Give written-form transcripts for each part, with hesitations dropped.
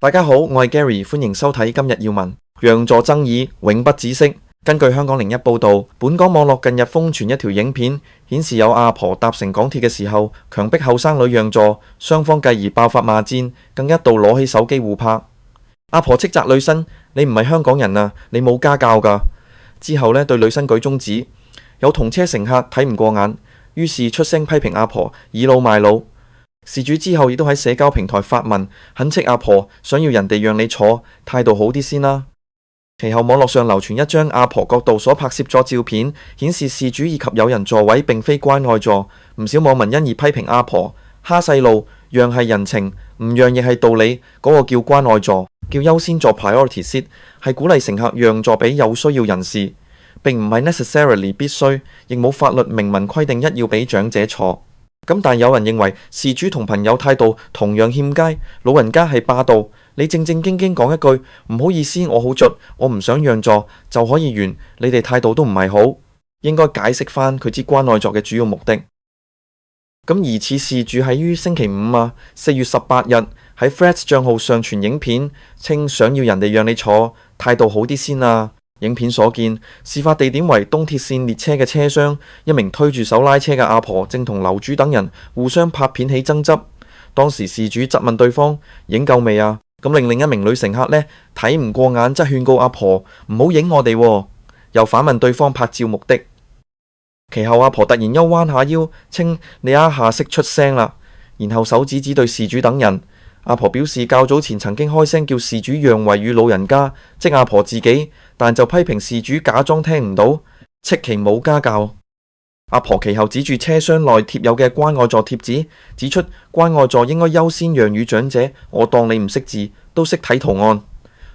大家好，我係 Gary，歡迎收睇今日要聞。讓座爭議永不止息。根據香港01報導，本港網絡近日瘋傳一條影片，顯示有阿婆搭乘港鐵嘅時候，強迫後生女讓座，雙方繼而爆發罵戰，更一度攞起手機互拍。阿婆斥責女生：你唔係香港人啊，你冇家教㗎。之後呢，對女生舉中指。有同車乘客睇唔過眼，於是出聲批評阿婆倚老賣老。事主之後亦都喺社交平台發文懇斥阿婆，想要人哋讓你坐，態度好啲先啦。其後網絡上流傳一張阿婆角度所拍攝咗照片，顯示事主以及友人座位並非關愛座。唔少網民因而批評阿婆蝦細路，讓係人情，唔讓亦係道理。嗰個叫關愛座，叫優先座 （priority seat），係鼓勵乘客讓座俾有需要人士，並唔係 necessarily 必須，亦冇法律明文規定一要俾長者坐。但有人認為事主同朋友態度同樣欠佳，老人家係霸道，你正正經經講一句唔好意思，我好着，我唔想讓座就可以完，你哋態度都唔係好，應該解釋返佢支關愛座嘅主要目的。疑似事主喺於星期五4月18日喺 Threads 賬號上傳影片，稱想要人哋讓你坐，態度好啲先啊。影片所見，事發地點為東鐵線列車嘅車廂，一名推住手拉車嘅阿婆正同樓主等人互相拍片起爭執。當時事主質問對方影夠未啊？令另一名女乘客呢睇唔過眼，則勸告阿婆唔好影我哋喎，又反問對方拍照目的。其後阿婆突然又彎下腰，稱你一下識出聲啦，然後手指指對事主等人。阿婆表示較早前曾經開聲叫事主讓位與老人家，即阿婆自己，但就批評事主假裝聽唔到，斥其冇家教。阿婆其後指住車廂內貼有嘅關愛座貼紙，指出關愛座應該優先讓與長者，我當你唔識字，都識睇圖案。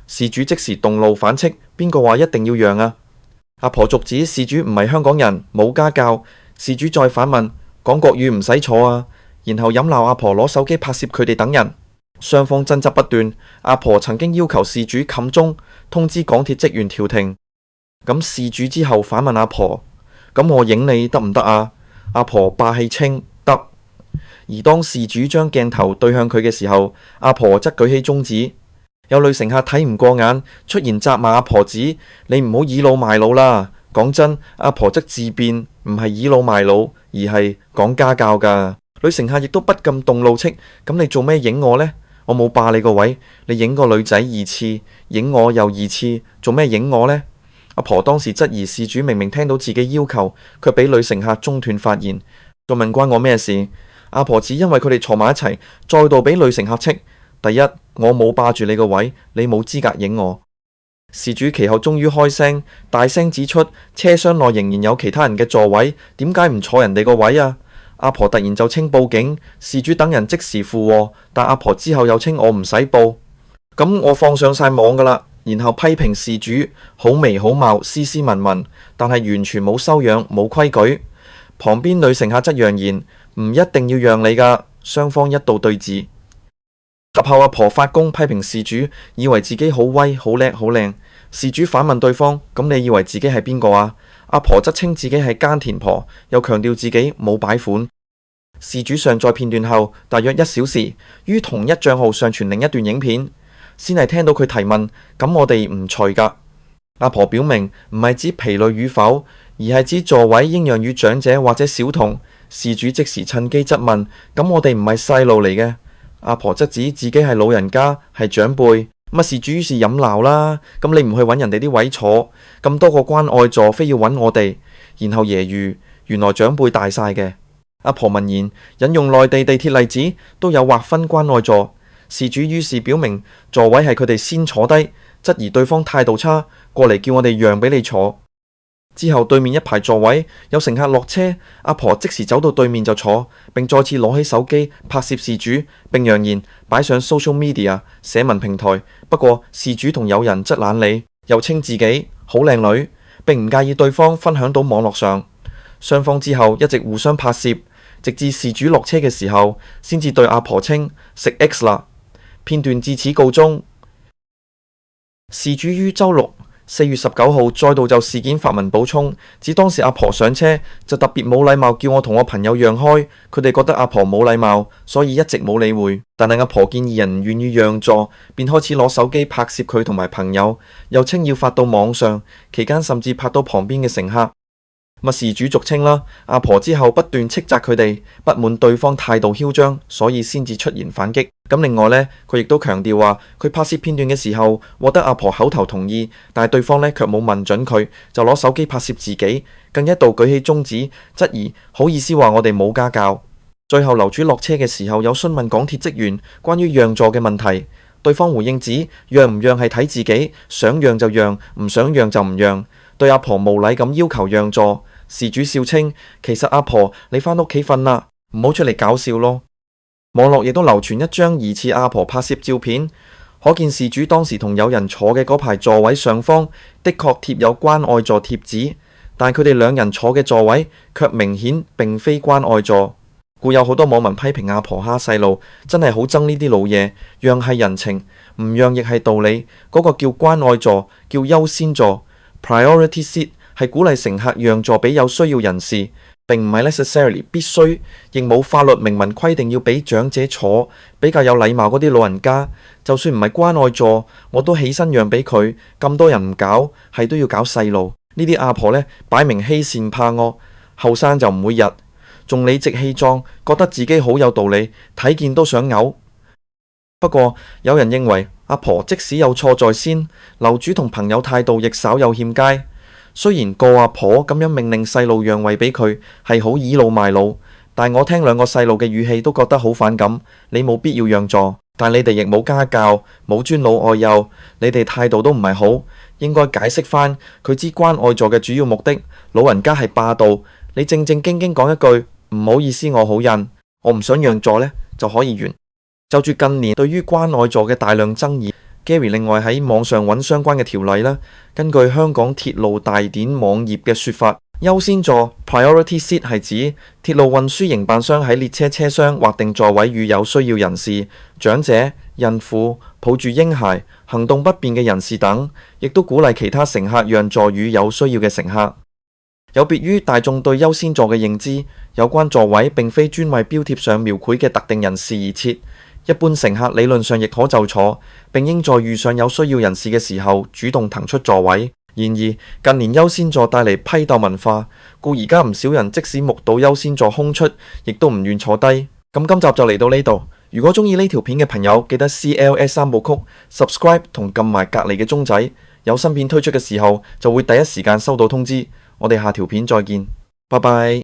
事主即時動怒反斥，邊個話一定要讓啊？阿婆續指事主唔係香港人，冇家教。事主再反問講國語唔使坐啊，然後飲鬧阿婆攞手機拍攝佢哋等人。雙方爭執不斷，阿婆曾經要求事主冚鐘通知港鐵職員調停。事主之後反問阿婆：我影你得唔得啊？阿婆霸氣稱得。而當事主將鏡頭對向佢嘅時候，阿婆則舉起中指。有女乘客睇唔過眼，出言責罵阿婆指你唔好倚老賣老啦。講真，阿婆則自辯唔係倚老賣老，而係講家教㗎。女乘客亦都不禁動怒斥：你做咩影我呢？我冇霸你個位，你影個女仔二次，影我又二次，做咩影我呢？阿婆當時質疑事主明明聽到自己要求，卻俾女乘客中斷發言，再問關我咩事？阿婆只因為佢哋坐埋一齊，再度俾女乘客斥：第一，我冇霸住你個位，你冇資格影我。事主其後終於開聲，大聲指出車廂內仍然有其他人嘅座位，點解唔坐人哋個位啊？阿婆突然就稱報警，事主等人即時附和，但阿婆之後又稱我唔使報。我放上晒網㗎啦，然後批評事主好眉好貌，斯斯文文，但係完全冇修養冇規矩。旁邊女乘客則揚言唔一定要讓你㗎，雙方一度對峙。及後阿婆發功批評事主以為自己好威好叻好靚，事主反問對方：你以為自己係邊個啊？阿婆則稱自己係耕田婆，又強調自己冇擺款。事主上載片段後，大約1小時，於同一賬號上傳另一段影片，先係聽到佢提問：我哋唔除㗎？阿婆表明唔係指疲累與否，而係指座位應讓與長者或者小童。事主即時趁機質問：我哋唔係細路嚟嘅？阿婆則指自己係老人家，係長輩。事主於是飲鬧啦，你唔去揾人哋啲位坐，咁多個關愛座非要揾我哋，然後揶揄原來長輩大晒嘅。阿婆聞言引用內地地鐵例子，都有劃分關愛座。事主於是表明座位係佢哋先坐低，質疑對方態度差，過嚟叫我哋讓俾你坐。之後對面一排座位有乘客落車，阿婆即時走到對面就坐，並再次攞起手機拍攝事主，並揚言擺上 social media 社民平台。不過事主同友人則懶理，又稱自己好靚女，並唔介意對方分享到網絡上。雙方之後一直互相拍攝，直至事主落車嘅時候，先至對阿婆稱食 X 啦。片段至此告終。事主於週六4月19號再度就事件發文補充，指當時阿婆上車就特別冇禮貌，叫我同我朋友讓開，佢哋覺得阿婆冇禮貌，所以一直冇理會。但係阿婆見二人唔願意讓座，便開始攞手機拍攝佢同埋朋友，又稱要發到網上，期間甚至拍到旁邊嘅乘客。事主俗稱啦，阿婆之後不斷斥責佢哋，不滿對方態度囂張，所以先至出言反擊。咁另外呢，佢亦都強調話，佢拍攝片段嘅時候獲得阿婆口頭同意，但係對方呢卻冇問准佢，就攞手機拍攝自己，更一度舉起中指質疑，好意思話我哋冇家教。最後樓主落車嘅時候有詢問港鐵職員關於讓座嘅問題，對方回應指讓唔讓係睇自己，想讓就讓，唔想讓就唔讓，對阿婆無禮咁要求讓座。事主笑稱，其實阿婆你返屋企瞓啦，唔好出嚟搞笑咯。網絡亦都流傳一張疑似阿婆拍攝照片，可見事主當時同有人坐嘅嗰排座位上方的確貼有關愛座貼紙，但佢哋兩人坐嘅座位卻明顯並非關愛座，故有好多網民批評阿婆蝦細路，真係好憎呢啲老嘢，讓係人情，唔讓亦係道理。嗰個叫關愛座，叫優先座 （priority seat）。係鼓勵乘客讓座俾有需要人士，並唔係 necessarily 必須，亦冇法律明文規定要俾長者坐。比較有禮貌嗰啲老人家，就算唔係關愛座，我都起身讓俾佢。咁多人唔搞，係都要搞細路。呢啲阿婆呢，擺明欺善怕惡，後生就唔會日，仲理直氣壯，覺得自己好有道理，睇見都想嘔。不過有人認為阿婆即使有錯在先，樓主同朋友態度亦稍有欠佳。雖然個阿婆咁樣命令細路讓位俾佢係好倚老賣老，但我聽兩個細路嘅語氣都覺得好反感。你冇必要讓座，但你哋亦冇家教，冇尊老愛幼，你哋態度都唔係好，應該解釋返佢知關愛座嘅主要目的。老人家係霸道，你正正經經講一句唔好意思，我好印，我唔想讓座呢，就可以完。就住近年對於關愛座嘅大量爭議，Gary 另外喺網上揾相關嘅條例啦。根據香港鐵路大典網頁嘅說法，優先座 （priority seat） 係指鐵路運輸營辦商喺列車車廂劃定座位予有需要人士、長者、孕婦、抱住嬰孩、行動不便嘅人士等，亦都鼓勵其他乘客讓座予有需要嘅乘客。有別於大眾對優先座嘅認知，有關座位並非專為標貼上描繪嘅特定人士而設。一般乘客理論上亦可就坐，並應在遇上有需要人士嘅時候主動騰出座位。然而近年優先座帶嚟批鬥文化，故而家唔少人即使目睹優先座空出，亦都唔願坐低。咁今集就嚟到呢度。如果中意呢條片嘅朋友，記得 CLS 三部曲 subscribe 同撳埋隔離嘅鐘仔，有新片推出嘅時候就會第一時間收到通知。我哋下條片再見，拜拜。